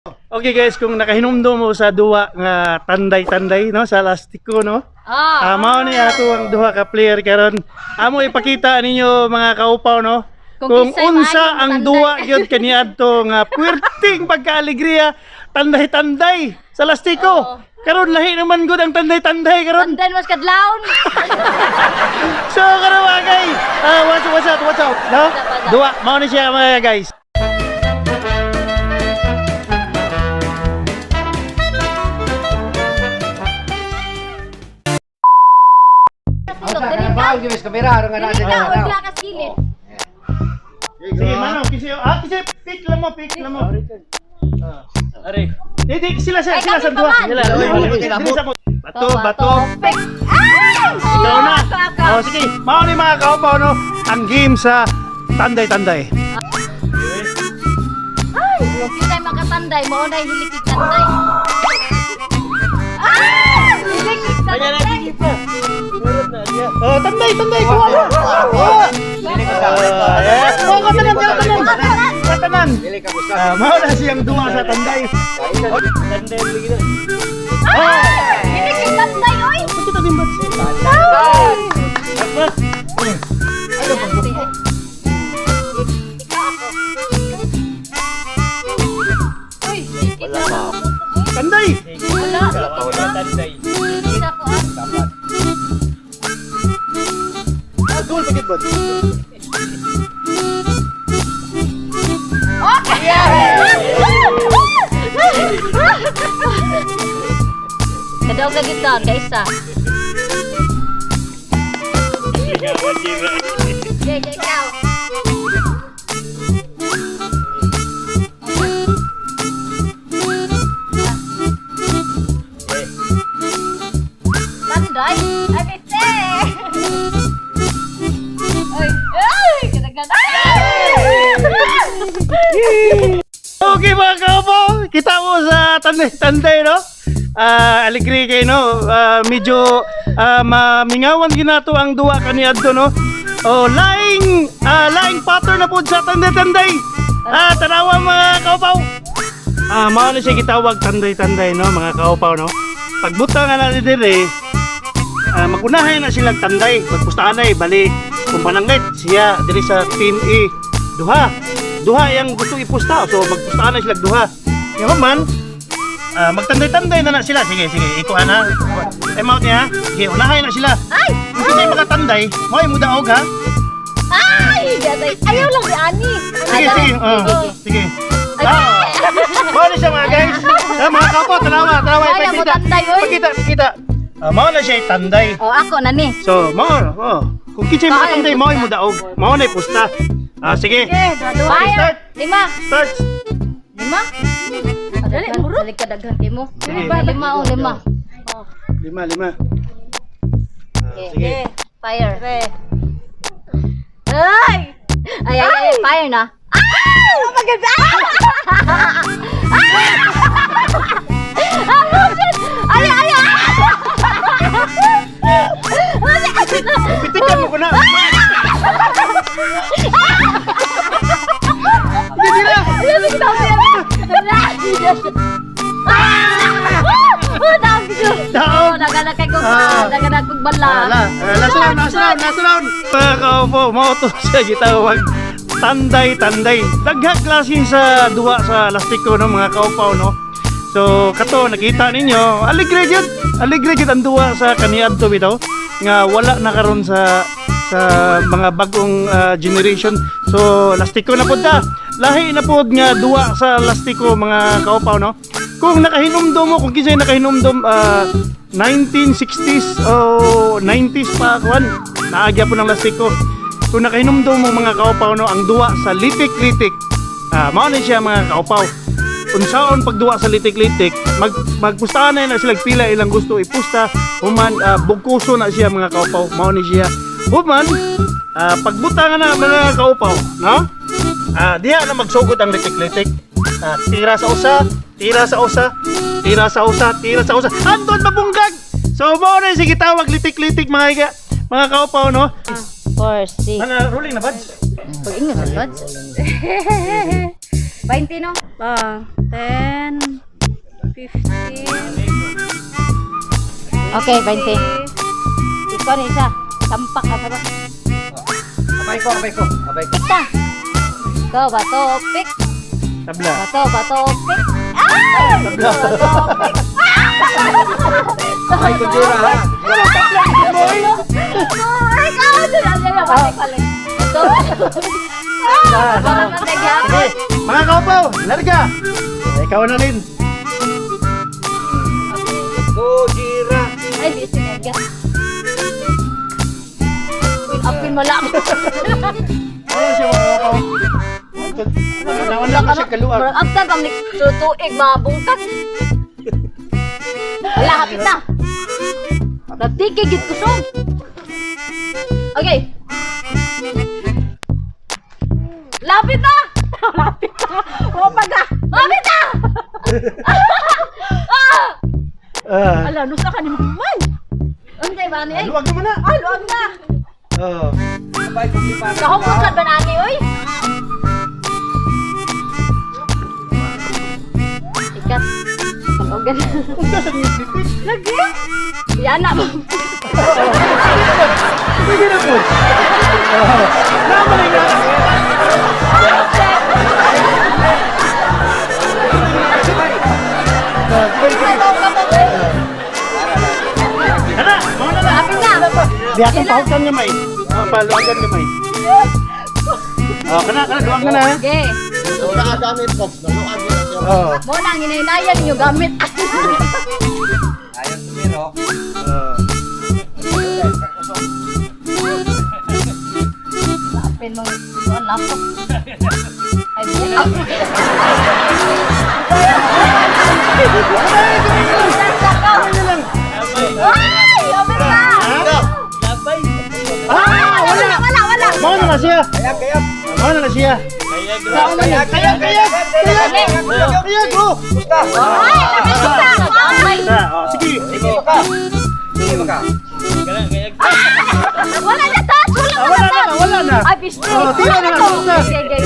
Okay guys, kung nakahinumdum mo sa duwa nga tanday-tanday no sa lastiko no. Mao ni ato ang duha ka player karon. Amo ipakita ninyo mga kaupaw no. Kung unsa ang duwa gyud kaniadto nga puwerteng pagkaalegriya tanday-tanday sa lastiko. Karon lahi naman gud ang tanday-tanday karon. Tanday mas kadlawon. So karon mga guys, what's out no? Duwa mao ni siya mga guys. Bawal yung kamera, ano nga natin Dili na ka wala ka silid. Sige, manong, kasi pick lang mo. Are. Hindi, sila sa dua. Bato. Ikaw na. Sige, mao ni mga kaupaw no, ang game sa tanday-tanday. Ay, kita makatanday mo na hilikit tanday. Hilikit tanday. Oh, tanday, kuha mo. Katanan. Mao na siyang duwa sa tanday. Tanday lagi na. Hilikit tanday oy. Kita din ba? Tanday. Wala tanday. Isa ko ah. Goal paket ba? Kadawag na kita, kaisa. Ikaw. Tanday? Ay, piste! Ay, ganda-ganda! Okay mga kaupaw, kita mo sa tanday no? Aligri kayo no? Medyo mamingawan ginato ang duwa kaniadto no? Laing pattern na po sa tanday-tanday. Tanawa mga kaupaw. Mao na siya gitawag tanday-tanday no mga kaupaw no? Pagbuta nga na dire, magunahay na silang tanday. Pagpustahan na bali kung pananglit siya diri sa team E. Duha yang gusto ipusta. So magpustahan na sila duha. Ngayon man, magtanday-tanday na sila. Sige, ikuha na. Time out niya. Sige, unahay na sila. Ay! Kung sila yung makatanday, mo ay mudaog ha. Ay! Ayaw lang ni Ani. Sige. Mau na siya mga guys. Mga kapo, tanawa. Ayaw mo tanday, oy. Pakita. Mau na siya tanday. Ako na ni. So, kung kitsa yung makatanday, mo ay mudaog. Mau na ipusta. Sige. Dua. Start. 5. Start. 5? Dali, muro. Dali ka daghan kay mo. 5. Lima. Sige. Fire. Ay, fire na. Ay! Oh my God! Pitikan mo ko na. Nagana kay kong bala. Last round. Pakaupo, mo to siya gitawag tanday-tanday. Daghang klase sa duwa sa lastiko no mga kaupaw no. So kato nakita ninyo, aligre gyud ang duwa sa kaniadto bitaw nga wala na karon sa mga bagong generation. So lastiko na pud ta. Lahi na pud nga duwa sa lastiko mga kaupaw no. Kung nakahinumdum mo, kung kinsay nakahinumdum 1960s o 90s pa kuan, naagya po ng lastiko. Kung nakahinumdum mo mga kaupaw no, ang duwa sa litik-litik, mao na siya mga kaupaw. Unsaon pagduwa sa litik-litik, magpustahan na sila pila ilang gusto ipusta, human bugkuso na siya mga kaupaw, mao ni siya. Human pagbuta nga na mga kaupaw, no? Diha na magsugod ang litik-litik. Tira sa usa. Andon mabunggag. So mao na sige tawag litik-litik mga kaupaw no. 4, 6. Rolling na buds. Pag-ingat sa buds. 20 no? 10, 15. Okay, 20. Ikaw ni isa. Tampak ka ba? Abay ko. Pik na. Go, bato, pik. Tabla. Bato, pik. Ay! Bato, pik. Abay ko dira ha. Ay, ikaw! Balik. Okay, mga kaupaw, larga. Ikaw na rin. Gojira. Ay, busy na yan. Apin mo lang. Ano siya mga kaupaw? Wala ka siya kaluag. Murag after kang tutuig, mabungkat. Wala, hapit na. Nagtikigit ko song. Okay. Lapit na! Lapit na! Lapit na! Lapit na! Ala, nusa ka ni Mukman. Unsay ba ni? Luwag naman na. Ay, luwag na. Abay ko di para. Kahumukan ba nani, oy? Ikat. Palogan. Lagi? Yan na mo. Sige na po. Naman na nga. Kana, mga na na. Lapit na. Di akong pautan nga may. Paluagan nga may. Kana, luwag na na. Okay. Mo nang hinahinayan niyo gamit. Ayos pero. Lapin mo. Ano ako? Ay, buwan ako. Ay, lapit na. Wala. Mau na siya. Kayap. Mau na siya. Kayag ko. Ay, lapit na. Ay. Sige. Sige ka. Wala na touch. Wala na. Ay, pisto. Tira na. Sige.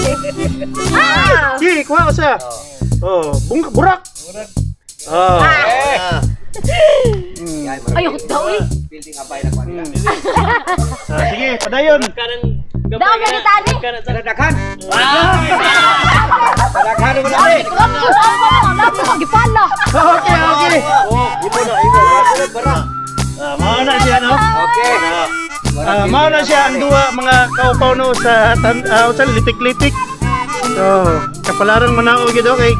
Ah! Sige, kuha ko siya. Burak. Ayoko daw eh. Building abay na kanila. Sige, padayon. Daw ganito ani. Sadaghan. Sadaghan mo na eh. Lapo magipala. Okay. Ibo. Bara. Mao na siya, no? Okay. Mao na siya ang duwa mga kaupaw no sa litik-litik. So, kapalarang manao gid kay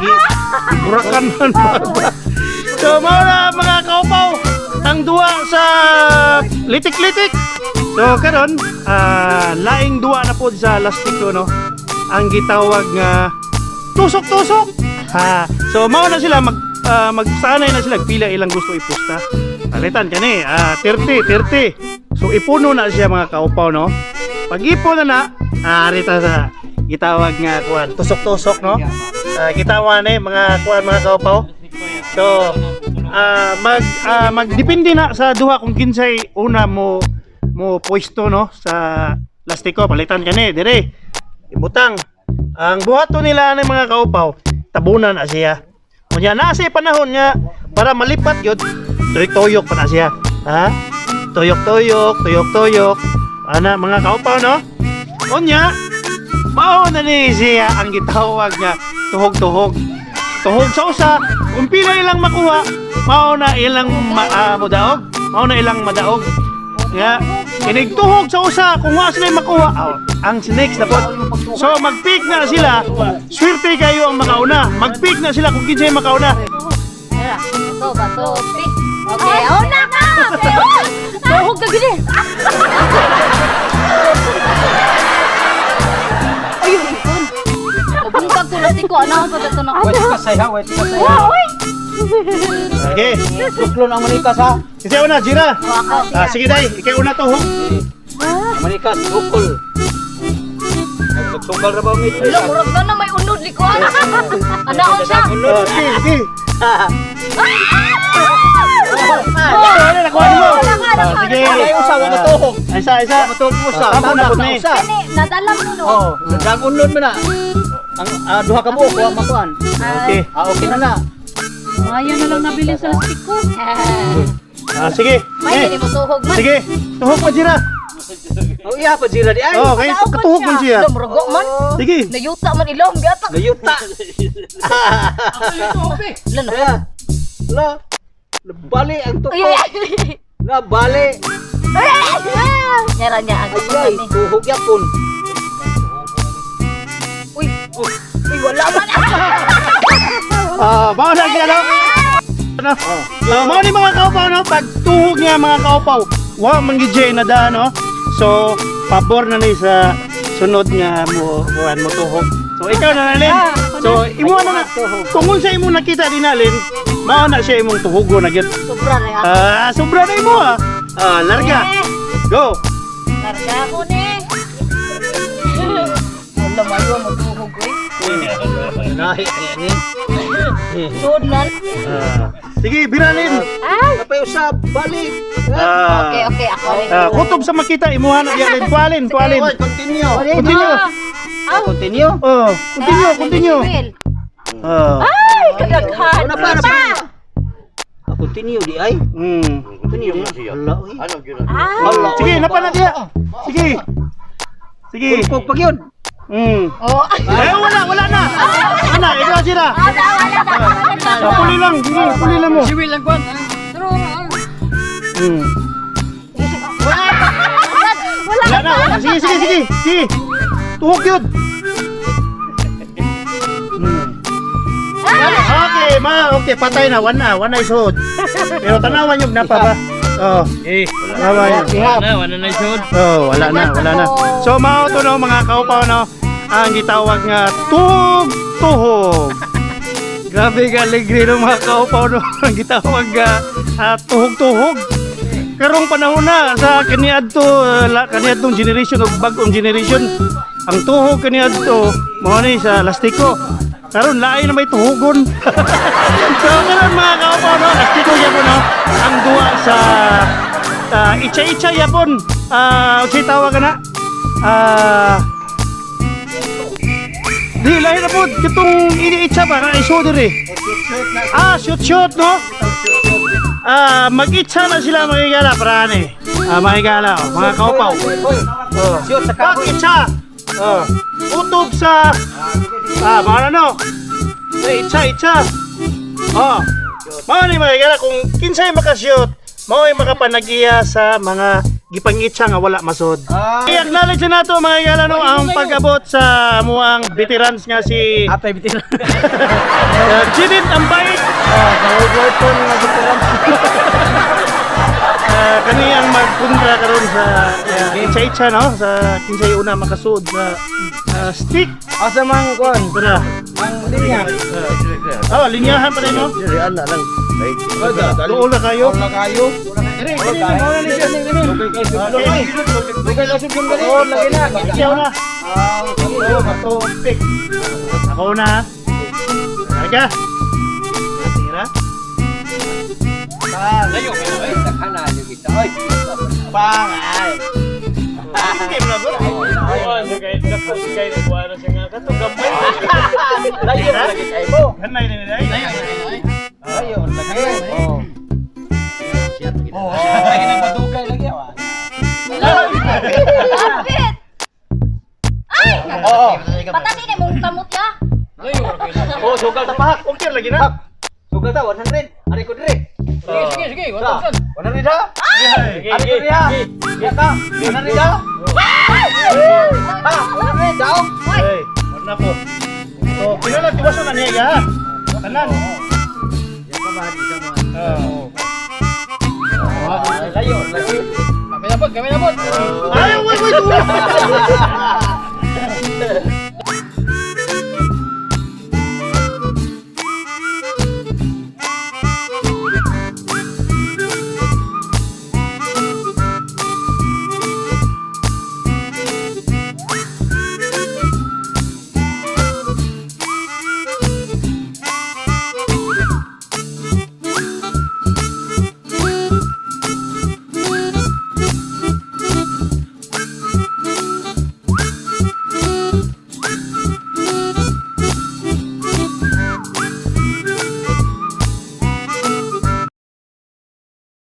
burakan man. So, mao na mga kaupaw ang duwa sa litik-litik. So, karon laing duwa na pod sa lastiko no. Ang gitawag nga tusok-tusok. So, mao na sila magsanay na sila pila ilang gusto ipusta. Palitan kani 30. So ipuno na siya mga kaupaw no. Pag ipuno na arita sa gitawag nga kuan tusok-tusok no. Gitawag ni mga kuan mga kaupaw. So magdepende na sa duha kung kinsay una mo pwesto no sa lastiko palitan kani dire. Ibutang ang buhaton nila ng mga kaupaw tabunan na siya. Kunya na sa panahon nga para malipat gyud tuyok-tuyok pa na siya. Tuyok-tuyok. Ana mga kaupaw no? Kunya mao na ni siya ang gitawag nga tuhog-tuhog. Tuhog sa usa, kung pila ilang makuha, mao na ilang madaog. Mao na ilang madaog. Nga kinigtuhog sa usa kung wa sila makuha, ang next na po. So mag-pick na sila. Swerte kayo ang makauna. Mag-pick na sila kung kinsay makauna. Bato, pick. Okay, una ka! Tuhog ka gini! Ayun, ikon! Mabungkag ko lati ko, ano sa dato na ako? Wait kasay ha. Wow! Sige. Tuklon ang manikas ha. Kasi una, Jira. Sige day, ikaw una tuhog. Manikas, tukol. Nagtunggal ra ba ang ito? Wala, murag na may unod likod! Anaon siya! Sige. Wala Nakuha mo. Sige. Ay, usawa na tuhog. Isa. Matulog mo sa. Tama na po na eh. Kani, nadala mo no? Oh, nagdagunlod mo na. Ang duha ka buok wa makuan. Okay. Okay na na. Ayan na lang nabili sa lastik ko. Sige. May hindi mo tuhog man. Sige. Tuhog pa Jira. Oh iya pa sila di ay. Oh, kay katuhog man siya. Lumrugo man. Sige. Nayuta man ilong gatak. Gayuta. Lan. Kaya. La. Bali ang tuko. Ay. Na bali. Nyara niya ang Ay, ni. tuhog yapon. Uy. Uy, wala man. Bao na gano. Ano? Mao ni mga kaupaw no, pag tuhog niya mga kaupaw, wa man gid na da no. So, pabor na ni sa sunod nga mo tuhog. So ikaw na nalin. So imo na kung unsa imo nakita dinalin, mao na siya imong tuhugo na gyud. Sobra na ya. Sobra na imo larga. Go. Larga ko ni. Wala mayo mo tuhog ko. Nahi ni. Sudlan. Sige, biralin. Ay. Kapay usab balik. Okay, okay, ako rin. Kutob sa makita imuha na gyud kualin. Continue. Continue. Continue. Continue. Ay, kadaghan. Una pa. Continue di ay. Continue. Allah oi. Ah. Sige, napa na diya. Sige. Sige. Kog pag yun. Oh. Wala na. Ana, ikaw sila. Puli lang, sige, puli lang mo. Siwil lang kwan. Wala na. Sige. Tuhog yun. Okay, patay na, one na isod. Pero tanawan yung napa ba? Oh. Wala na isod. Oh, wala na. So mao to no mga kaupaw no, ang gitawag nga tuhog. Grabe ka alegre no mga kaupaw no, ang gitawag nga tuhog. Karong panahon na sa kaniadtong generation o bag-ong generation, ang tuhog kaniadto mao ni sa lastiko. Karon lain na may tuhugon. So karon mga kaupaw no, lastiko gyapon no, ang duwa sa itcha yapon. Unsay tawag na? Di lain na po kitong ini-itcha ba na iso dire. Shoot no. Mag-itcha na sila mga igala parane. Mga igala, mga kaupaw. Shoot sa kahoy. Mag-itcha. Utob sa mga ano. Itcha. Mga ni mga igala kung kinsay makashoot, mao'y makapanagiya sa mga gipangitsa nga wala masod. I-acknowledge na nato mga igala no, ang pag-abot sa muang veterans nga si Atay bitin. Jidit Ambay. Weapon nga veteran. Kani ang magpundra karon sa itcha no, sa kinsay una makasud sa stick. Asa man kwan? Tara. Ang linya. Linyahan pa rin no. Dirian na lang. Doon na kayo. Wala kayo. Ikaw na. Pick. Ako na. Harga. Tira. Layo ka na eh. Sakana niyo kita. Oy. Pangay. Game na ba? Nagkay na kuha na siya nga. Katong gambay. Layo ka lagi kay mo. Hanay na nila. Layo lagi. Oh. Lagi nang madugay lagi awan. Lapit. Ay! Oo. Patasi ni mong kamot ya. Sugal tapak. Okay lagi na. Sugal ta 100. Ari ko dire. Sige. 100 ha? Sige. Ari ko dire ha? Ya ka. 100 ha? Ha? 100 daw. Hey, wala po. So, pinala tiwaso na niya ha. Kanan. Layo lagi. Kami na pod. Ayaw, wait.